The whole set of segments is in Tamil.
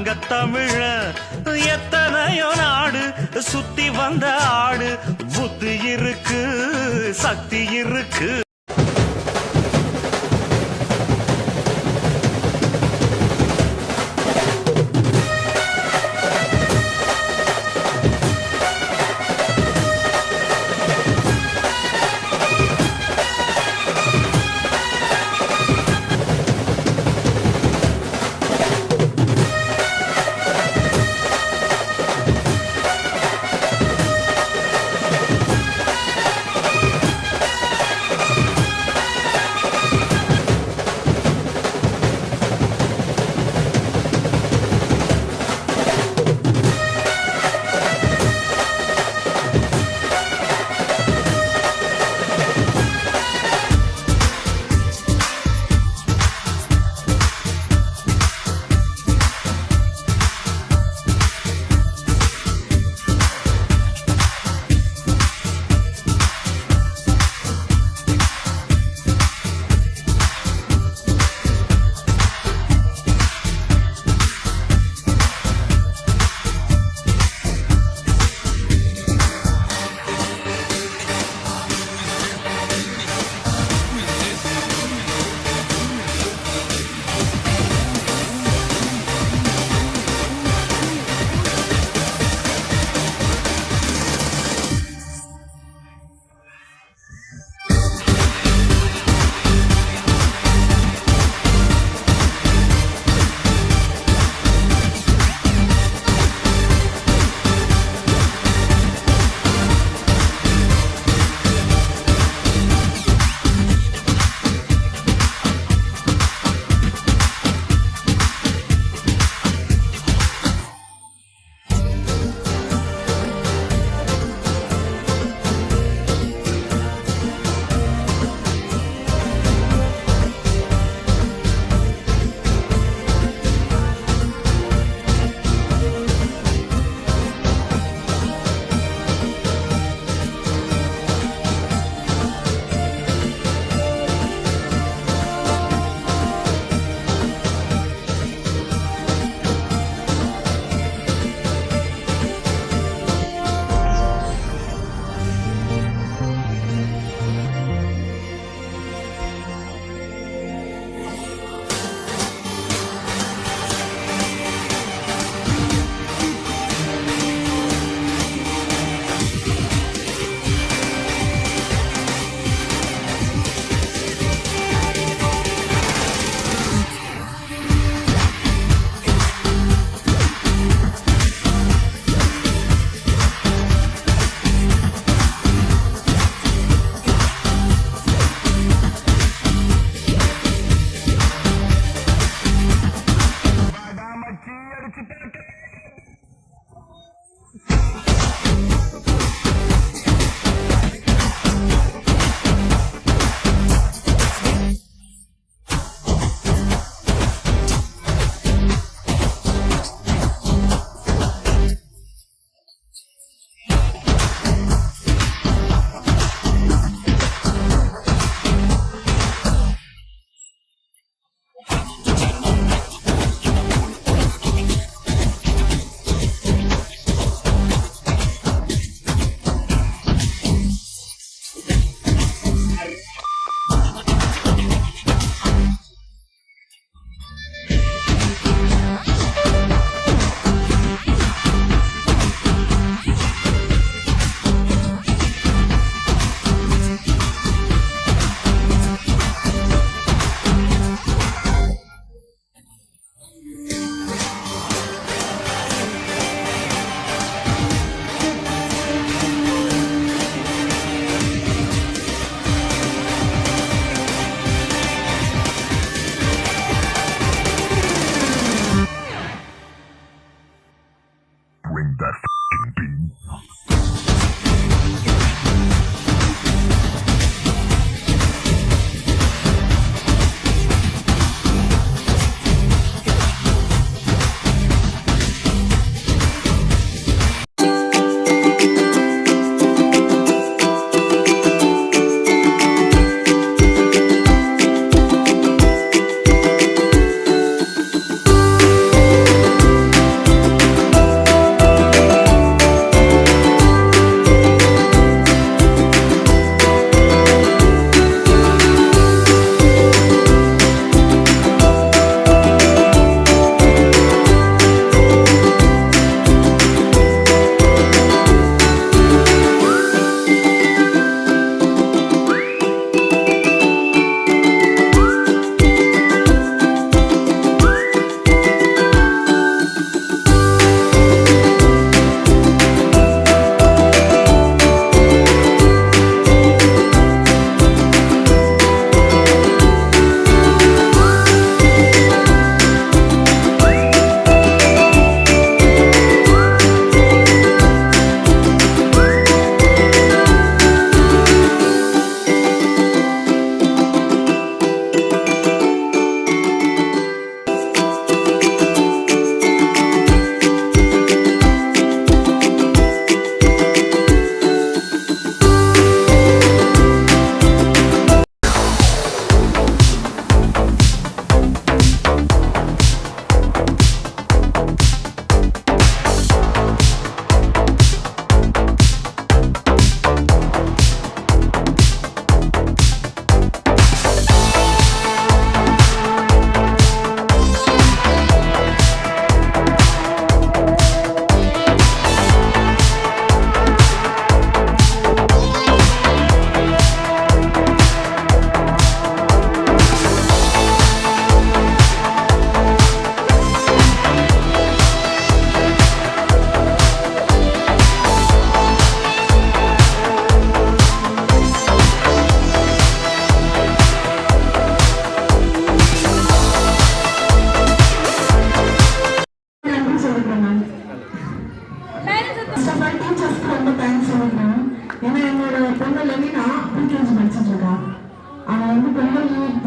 தங்க தமிழ எத்தனையோ நாடு சுத்தி வந்த ஆடு புத்தி இருக்கு சக்தி இருக்கு.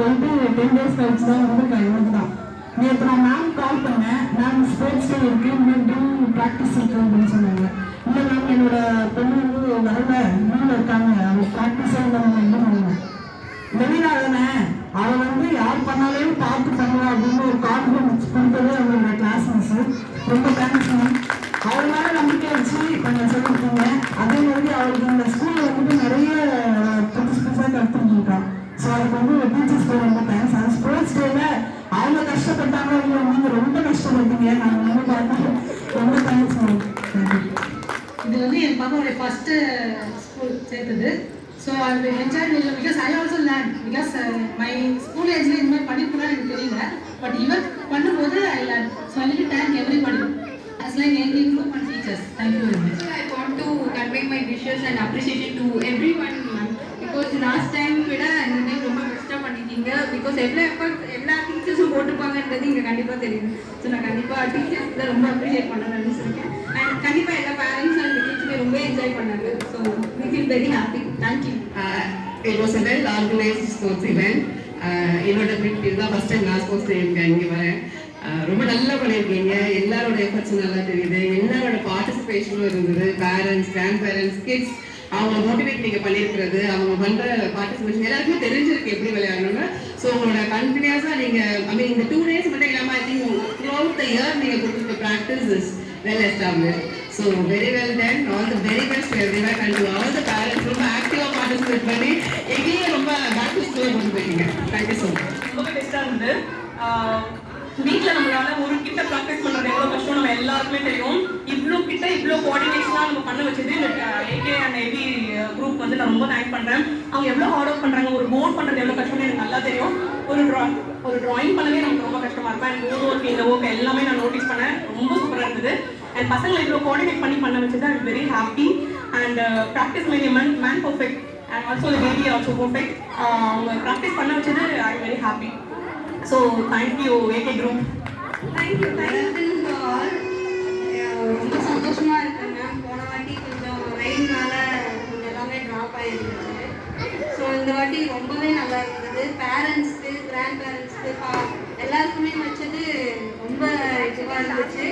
போயிட்டு 10 days கழிச்சு தான் வந்து இவனுக்கு தான். நேற்று நான் மேம் கால் பண்ணேன், மேம் ஸ்போர்ட்ஸ் டே இருக்கு, இன்னும் ப்ராக்டிஸ் இருக்கு அப்படின்னு சொன்னாங்க. இல்லை மேம் என்னோட பொண்ணு வந்து வரல, இன்னும் இருக்காங்க, அவங்க ப்ராக்டிஸாக இருந்தாங்க என்ன பண்ணுவேன். வெளியில தானே அவன் வந்து யார் பண்ணாலும் பார்த்து பண்ணுவா அப்படின்னு ஒரு கான்ஃபிடன்ஸ் கொடுத்தது அவங்களோட கிளாஸ் மிஸ். ரொம்ப தேங்க்ஸ் மேம். அவள் மேலே நம்பிக்கை வச்சு கொஞ்சம் சொல்லியிருக்கீங்க. அதே மாதிரி அவளுக்கு இந்த ஸ்கூலில் வந்துட்டு நிறைய புதுசாக கற்றுருக்கான். ஸோ அதுக்கு வந்து டீச்சர்ஸ்க்கு ரொம்ப தேங்க்ஸ். அந்த ஸ்போர்ட்ஸ் டேல அவங்க கஷ்டப்பட்டாங்க, நீங்கள் ரொம்ப கஷ்டப்பட்டீங்க. நாங்கள் வந்து பார்த்தோம். ரொம்ப தேங்க்ஸ் மேம். இது வந்து என் பாப்பாவோட ஃபர்ஸ்ட் ஸ்கூல் சேர்த்தது. ஸோ அது என்ஜாய் இல்லை, because I also learn, because my school ஏஜ்ல இந்த மாதிரி படிப்புலாம் எனக்கு தெரியல. பட் இவர் பண்ணும்போது I learn. So I will thank everybody as like any group and teachers. Thank you very much. I want to convey my wishes and appreciation to everyone, because last time விட இந்த டைம் ரொம்ப பெஸ்ட்டாக பண்ணிட்டீங்க. பிகாஸ் எவ்வளோ எஃபர்ட் எல்லா டீச்சர்ஸும் போட்டுப்பாங்கன்றது இங்கே கண்டிப்பாக தெரியும். ஸோ நான் கண்டிப்பாக டீச்சர்ஸில் ரொம்ப அப்ரிஷியேட் பண்ணணும்னு சொல்லியிருக்கேன். அண்ட் கண்டிப்பாக எல்லா பேரண்ட்ஸ் அண்ட் கிட்ஸுமே ரொம்ப என்ஜாய் பண்ணாங்க. So we feel very happy. Thank you. It was a well organized sports event. என்னோட ட்ரிப் இதுதான் ஃபர்ஸ்ட் டைம் நான் ஸ்போர்ட்ஸ் இங்கே வரேன். ரொம்ப நல்லா பண்ணியிருக்கீங்க. எல்லாரோட எஃபர்ட்ஸும் நல்லா தெரியுது. எல்லாரோட பார்ட்டிசிபேஷனும் இருந்தது. பேரண்ட்ஸ், கிராண்ட் பேரண்ட்ஸ், கிட்ஸ் அவங்க மோட்டிவேட் நீங்கள் பண்ணியிருக்கிறது, அவங்க பண்ணுற பார்ட்டிசிபேஷன் எல்லாருக்குமே தெரிஞ்சிருக்கு எப்படி விளையாடணும்னு. ஸோ உங்களோட கண்டினியூஸாக நீங்கள் இந்த 2 days மட்டும் இல்லாமல் I think through out the year நீங்கள் கொடுத்துருக்க practice is well established. So very well done. All the very best everywhere and to all the parents ரொம்ப ஆக்டிவாக பார்ட்டிசிபேட் பண்ணி எங்கேயும் ரொம்ப பேக் டு ஸ்கூல் கொண்டு போயிருக்கீங்க. Thank you so much. ரொம்ப பெஸ்ட்டாக இருந்தது. வீட்டில் நம்மளால ஒரு கிட்ட ப்ராக்டிஸ் பண்ணுறது எவ்வளோ கஷ்டம் நம்ம எல்லாருக்குமே தெரியும். இவ்வளோ கிட்ட இவ்வளோ கோஆர்டினேஷனாக நம்ம பண்ண வச்சது இந்த ஏகே அண்ட் ஏபி குரூப் வந்து நான் ரொம்ப தேங்க் பண்ணுறேன். அவங்க எவ்வளோ ஹார்ட் ஒர்க் பண்ணுறாங்க. ஒரு போர்ட் பண்ணுறது எவ்வளோ கஷ்டம்னு எனக்கு நல்லா தெரியும். ஒரு ட்ராயிங் பண்ணவே நமக்கு ரொம்ப கஷ்டமாக இருக்கும். அண்ட் போர்ட் ஒர்க் இந்த ஒர்க் எல்லாமே நான் நோட்டீஸ் பண்ணேன். ரொம்ப சூப்பராக இருந்தது. அண்ட் பசங்களை இவ்வளோ கோஆர்டினேட் பண்ண வச்சது I am very happy. And practice man man perfect and also baby also perfect. அவங்க ப்ராக்டிஸ் பண்ண வச்சது I am very happy. So thank you AK group. Thank you to all. ரொம்ப சந்தோஷமா இருக்கு மேம். போன வாட்டி கொஞ்சம் ரெயின்னால கொஞ்சம் எல்லாமே ட்ராப் ஆகிருந்துச்சு. ஸோ இந்த வாட்டி ரொம்பவே நல்லா இருந்தது. பேரண்ட்ஸ்க்கு, கிராண்ட் பேரண்ட்ஸ்க்கு எல்லாருக்குமே வச்சது ரொம்ப இதுவாக இருந்துச்சு.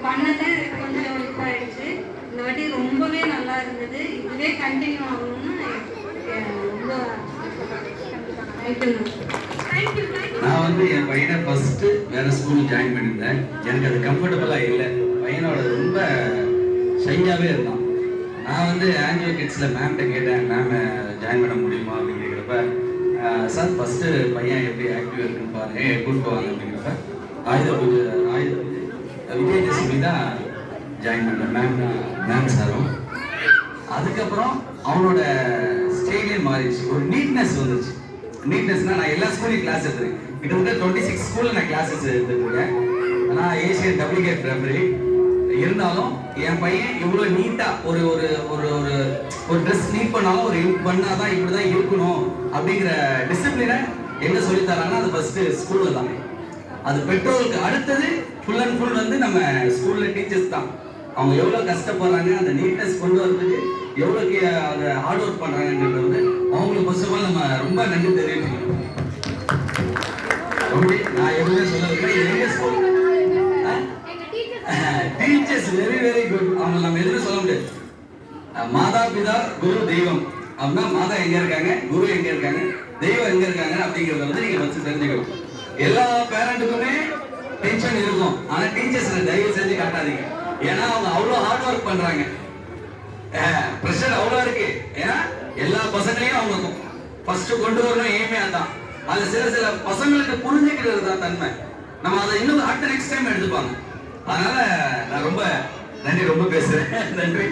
பண்ணது கொஞ்சம் இதுவாகிடுச்சு. இந்த வாட்டி ரொம்பவே நல்லா இருந்தது. இதுவே கண்டினியூ ஆகணும்னு ரொம்ப தேங்க்யூ. நான் வந்து என் பையனை ஃபர்ஸ்ட் வேற ஸ்கூல் ஜாயின் பண்ணியிருந்தேன். எனக்கு அது கம்ஃபர்டபுளாக இல்லை. பையனோட ரொம்ப ஷையாகவே இருந்தான். நான் வந்து ஆன்ஜியோ கிட்ஸில் மேம்கிட்ட கேட்டேன், மேம் ஜாயின் பண்ண முடியுமா அப்படின்னு கேட்குறப்ப, சார் ஃபஸ்ட்டு பையன் எப்படி ஆக்டிவ் இருக்குன்னு பாருங்க, கூட்டு போவாங்க அப்படிங்கிறப்ப விஜயதசமி தான் ஜாயின் பண்ணேன். மேம் சாரும். அதுக்கப்புறம் அவனோட ஸ்டைலே மாறிடுச்சு. ஒரு நீட்னஸ் வந்துச்சு. நீட்னஸ்னால் நான் எல்லா ஸ்கூலையும் கிளாஸ் எடுத்துருக்கேன். கிட்டத்தட்ட 26 ஸ்கூலில் நான் கிளாஸஸ் எடுத்துருக்கேன். ஆனால் ஏசியன் டபிள்யூகேட் பிரைமரி இருந்தாலும் என் பையன் இவ்வளோ நீட்டாக ஒரு ஒரு ஒரு ஒரு ஒரு ட்ரெஸ் நீட் பண்ணாலும் ஒரு பண்ணால் தான் இப்படி தான் இருக்கணும் அப்படிங்கிற டிசிப்ளினை என்ன சொல்லித்தராங்கன்னா அது ஃபஸ்ட்டு ஸ்கூலில் தான். அது பெற்றோருக்கு அடுத்தது ஃபுல் அண்ட் ஃபுல் வந்து நம்ம ஸ்கூலில் டீச்சர்ஸ் தான். அவங்க எவ்வளோ கஷ்டப்படுறாங்க, அந்த நீட்னஸ் கொண்டு வரதுக்கு எவ்வளோக்கு அதை ஹார்ட் ஒர்க் பண்ணுறாங்கன்றது வந்து அவங்களுக்கு ஃபர்ஸ்ட் ஆஃப் ஆல் நம்ம ரொம்ப நன்றி தெரிவிக்கணும். நான் எதுவுமே சொல்லவில்லை. எங்க school teachers very very good. அவங்க நம்ம எதுவும் சொல்ல முடியாது. மாதா பிதா குரு தெய்வம் அப்படின்னா மாதா எங்க இருக்காங்க, குரு எங்க இருக்காங்க, தெய்வம் எங்க இருக்காங்க அப்படிங்கிறத வந்து நீங்க ஃபர்ஸ்ட் தெரிஞ்சுக்கணும். எல்லா பேரண்ட்டுக்குமே டென்ஷன் இருக்கும். ஆனா டீச்சர்ஸ் தயவு செஞ்சு காட்டாதீங்க. ஏன்னா அவங்க அவ்வளோ ஹார்ட் ஒர்க் பண்றாங்க. ப்ரெஷர் அவ்வளோ இருக்கு. ஏன்னா எல்லா பசங்களையும் அவங்க ஃபர்ஸ்ட் கொண்டு வரணும். எய்மே அதான். அது சில பசங்களுக்கு புரிஞ்சுக்கிறது தான் தன்மை. நம்ம அதை இன்னும் அடுத்த நெக்ஸ்ட் டைம் எடுத்துப்பாங்க. அதனால நான் ரொம்ப நன்றி, ரொம்ப பேசுறேன். நன்றி.